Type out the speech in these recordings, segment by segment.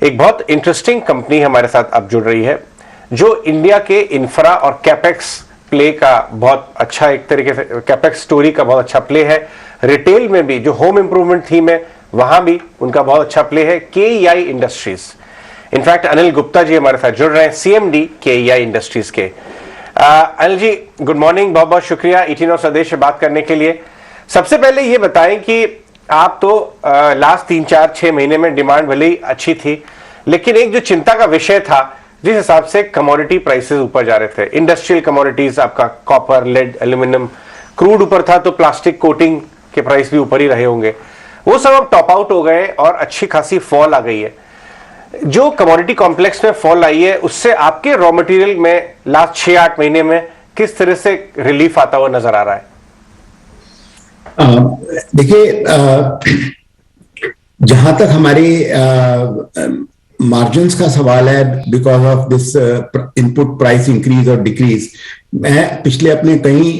एक बहुत interesting company हमारे साथ अब जुड़ रही है जो इंडिया के इंफ्रा और कैपेक्स प्ले का बहुत अच्छा, एक तरीके से कैपेक्स स्टोरी का बहुत अच्छा प्ले है। रिटेल में भी जो होम इंप्रूवमेंट थीम है वहां भी उनका बहुत अच्छा प्ले है। KEI industries, in fact Anil Gupta ji हमारे साथ जुड़ रहे हैं, सीएमडी केईआई इंडस्ट्रीज के। अनिल जी गुड मॉर्निंग, बहुत बहुत शुक्रिया ईटीन और स्वदेश से बात करने के लिए। सबसे पहले ये बताएं कि आप तो लास्ट 3-4-6 महीने में डिमांड भले ही अच्छी थी, लेकिन एक जो चिंता का विषय था जिस हिसाब से कमोडिटी प्राइसेस ऊपर जा रहे थे, इंडस्ट्रियल कमोडिटीज, आपका कॉपर, लेड, एल्यूमिनियम, क्रूड ऊपर था तो प्लास्टिक कोटिंग के प्राइस भी ऊपर ही रहे होंगे, वो सब अब टॉप आउट हो गए और अच्छी खासी फॉल आ गई है। जो कमोडिटी कॉम्प्लेक्स में फॉल आई है उससे आपके रॉ मटेरियल में लास्ट 6-8 महीने में किस तरह से रिलीफ आता हुआ नजर आ रहा है? देखिए, जहां तक हमारे मार्जिन्स का सवाल है, because of this input price increase और डिक्रीज, मैं पिछले अपने कई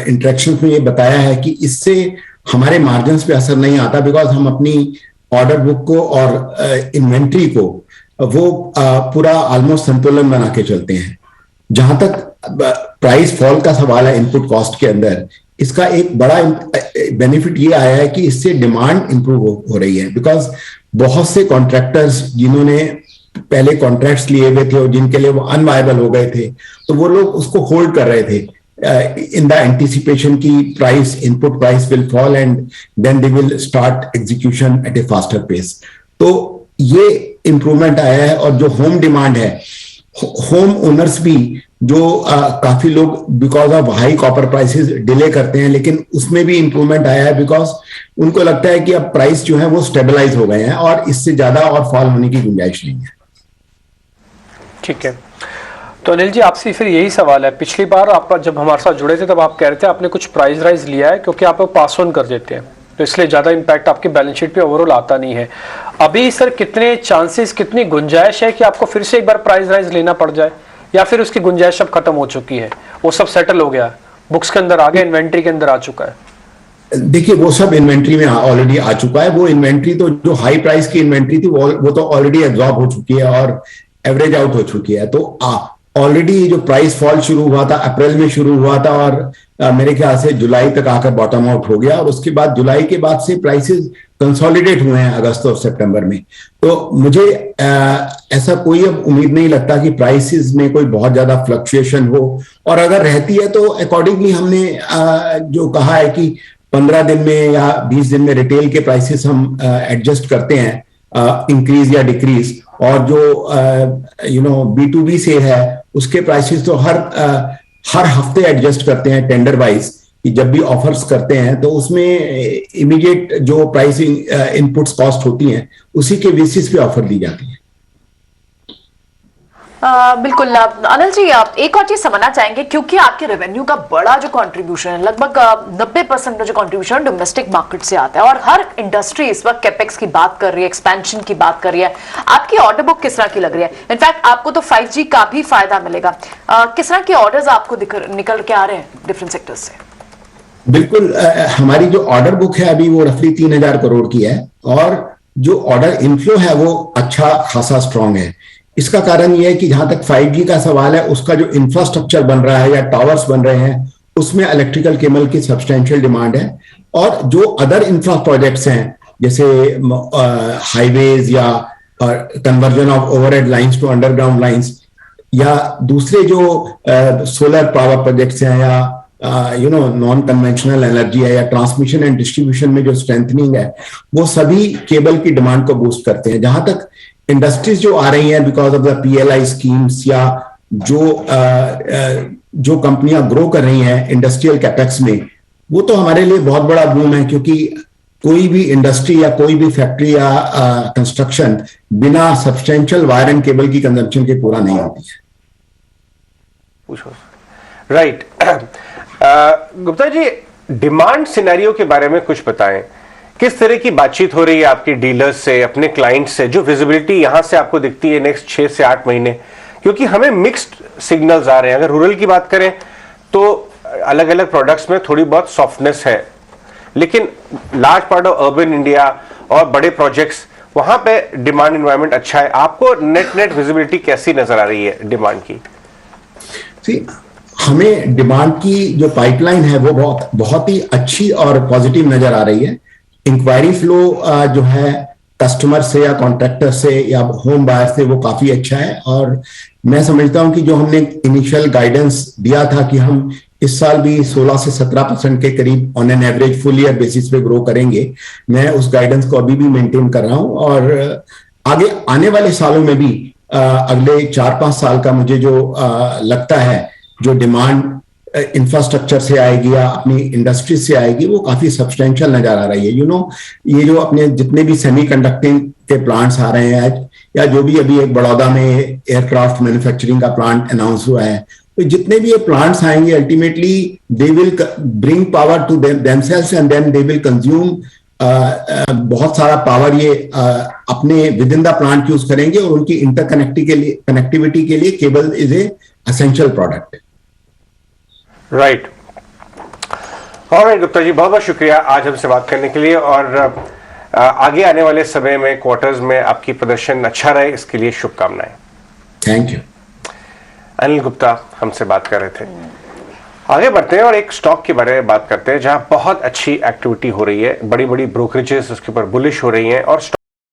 इंटरेक्शन में ये बताया है कि इससे हमारे मार्जिन्स पे असर नहीं आता, बिकॉज हम अपनी ऑर्डर बुक को और इन्वेंट्री को वो पूरा ऑलमोस्ट संतुलन बना के चलते हैं। जहां तक प्राइस फॉल का सवाल है इनपुट कॉस्ट के अंदर, इसका एक बड़ा बेनिफिट ये आया है कि इससे डिमांड इंप्रूव हो रही है, बिकॉज बहुत से कॉन्ट्रैक्टर्स जिन्होंने पहले कॉन्ट्रैक्ट्स लिए हुए थे और जिनके लिए वो अनवायबल हो गए थे, तो वो लोग उसको होल्ड कर रहे थे इन द एंटिसिपेशन की price, input price will fall and then they will start execution at a faster pace. तो ये इंप्रूवमेंट आया है। और जो होम डिमांड है, होम ओनर्स भी जो काफी लोग because of high copper prices delay करते हैं, लेकिन उसमें भी इंप्रूवमेंट आया है, बिकॉज उनको लगता है कि अब प्राइस जो है वो स्टेबलाइज हो गए हैं और इससे ज्यादा और फॉल होने की गुंजाइश नहीं है। ठीक है, तो अनिल जी आपसे फिर यही सवाल है, पिछली बार आप जब हमारे साथ जुड़े थे तब आप कह रहे थे आपने कुछ प्राइस राइज लिया है क्योंकि आप पास ऑन कर देते हैं, तो इसलिए ज्यादा इंपैक्ट आपकी बैलेंस शीट पे ओवरऑल आता नहीं है। अभी सर कितने चांसेस, कितनी गुंजाइश है कि आपको फिर से एक बार प्राइस राइज लेना पड़ जाए, या फिर उसकी गुंजाइश अब खत्म हो चुकी है, वो सब सेटल हो गया, बुक्स के अंदर आ गया, इन्वेंट्री के अंदर आ चुका है? देखिए, वो सब इन्वेंट्री में ऑलरेडी आ चुका है। वो इन्वेंट्री तो जो हाई प्राइस की इन्वेंट्री थी वो तो ऑलरेडी एब्जॉर्ब हो चुकी है और एवरेज आउट हो चुकी है। तो ऑलरेडी जो प्राइस फॉल शुरू हुआ था अप्रैल में शुरू हुआ था और मेरे ख्याल से जुलाई तक आकर बॉटम आउट हो गया, और उसके बाद जुलाई के बाद से प्राइसेस कंसोलिडेट हुए हैं अगस्त और सितंबर में। तो मुझे ऐसा कोई अब उम्मीद नहीं लगता कि प्राइसेस में कोई बहुत ज्यादा फ्लक्चुएशन हो, और अगर रहती है तो अकॉर्डिंगली हमने जो कहा है कि 15 दिन में या 20 दिन में रिटेल के प्राइसेस हम एडजस्ट करते हैं इंक्रीज या डिक्रीज, और जो B2B सेल है उसके प्राइसेस तो हर हफ्ते एडजस्ट करते हैं टेंडर वाइज, कि जब भी ऑफर्स करते हैं तो उसमें इमीडिएट जो प्राइसिंग इनपुट्स कॉस्ट होती हैं उसी के बेसिस पे ऑफर दी जाती है। बिल्कुल। अनिल जी, आप एक और चीज समझना चाहेंगे, क्योंकि आपके रेवेन्यू का बड़ा जो कंट्रीब्यूशन है, लगभग 90% का जो कंट्रीब्यूशन डोमेस्टिक मार्केट से आता है, और हर इंडस्ट्री इस वक्त कैपेक्स की बात कर रही है, एक्सपेंशन की बात कर रही है। आपकी ऑर्डर बुक किस तरह की लग रही है? इनफैक्ट आपको तो 5G का भी फायदा मिलेगा। किस तरह के ऑर्डर्स आपको निकल के आ रहे हैं डिफरेंट सेक्टर्स से? बिल्कुल, हमारी जो ऑर्डर बुक है अभी वो रफली 3000 करोड़ की है, और जो ऑर्डर इनफ्लो है वो अच्छा खासा स्ट्रांग है। इसका कारण यह है कि जहां तक 5G का सवाल है, उसका जो इंफ्रास्ट्रक्चर बन रहा है या टावर्स बन रहे हैं, उसमें इलेक्ट्रिकल केबल की सब्सटेंशियल डिमांड है। और जो अदर इंफ्रा प्रोजेक्ट्स हैं, जैसे हाईवेज या conversion of overhead lines to underground lines, या दूसरे जो सोलर पावर प्रोजेक्ट्स हैं, या नॉन कन्वेंशनल एनर्जी है, या ट्रांसमिशन एंड डिस्ट्रीब्यूशन में जो स्ट्रेंथनिंग है, वो सभी केबल की डिमांड को बूस्ट करते हैं। जहां तक इंडस्ट्रीज जो आ रही हैं because of the PLI schemes, या जो कंपनियां ग्रो कर रही हैं इंडस्ट्रियल कैपेक्स में, वो तो हमारे लिए बहुत बड़ा बूम है, क्योंकि कोई भी इंडस्ट्री या कोई भी फैक्ट्री या कंस्ट्रक्शन बिना सब्सटेंशियल वायर एंड केबल की कंजम्पशन के पूरा नहीं होती है। Right. Gupta ji, demand scenario के बारे में कुछ बताएं। किस तरह की बातचीत हो रही है आपकी डीलर्स से, अपने क्लाइंट्स से? जो विजिबिलिटी यहां से आपको दिखती है नेक्स्ट 6 से 8 महीने, क्योंकि हमें मिक्स्ड सिग्नल्स आ रहे हैं। अगर रूरल की बात करें तो अलग अलग प्रोडक्ट्स में थोड़ी बहुत सॉफ्टनेस है, लेकिन large part of urban India और बड़े प्रोजेक्ट्स वहां पे डिमांड एनवायरनमेंट अच्छा है। आपको नेट विजिबिलिटी कैसी नजर आ रही है डिमांड की? हमें डिमांड की जो पाइपलाइन है वो बहुत ही अच्छी और पॉजिटिव नजर आ रही है। इंक्वायरी फ्लो जो है कस्टमर से या कॉन्ट्रैक्टर से या होम बायर से वो काफी अच्छा है। और मैं समझता हूं कि जो हमने इनिशियल गाइडेंस दिया था कि हम इस साल भी 16 से 17% के करीब on an average full year basis पे ग्रो करेंगे, मैं उस गाइडेंस को अभी भी मेंटेन कर रहा हूं। और आगे आने वाले सालों में भी अगले 4-5 साल का मुझे जो लगता है जो डिमांड इंफ्रास्ट्रक्चर से आएगी या अपनी इंडस्ट्री से आएगी वो काफी सब्सटेंशियल नजर आ रही है। ये जो अपने जितने भी सेमीकंडक्टिंग के प्लांट्स आ रहे हैं आज, या जो भी अभी एक बड़ौदा में एयरक्राफ्ट मैन्युफैक्चरिंग का प्लांट अनाउंस हुआ है, तो जितने भी ये प्लांट्स आएंगे ultimately they will bring power to themselves and then they will consume बहुत सारा पावर ये अपने within the plant use करेंगे। और उनकी कनेक्टिविटी के लिए cable is a essential product. Right. Alright Gupta ji, बहुत बहुत शुक्रिया आज हमसे बात करने के लिए। और आगे आने वाले समय में क्वार्टर्स में आपकी प्रदर्शन अच्छा रहे, इसके लिए शुभकामनाएं। Thank you. अनिल गुप्ता हमसे बात कर रहे थे। आगे बढ़ते हैं और एक स्टॉक के बारे में बात करते हैं जहां बहुत अच्छी एक्टिविटी हो रही है, बड़ी बड़ी ब्रोकरेजेस उसके ऊपर बुलिश हो रही हैं और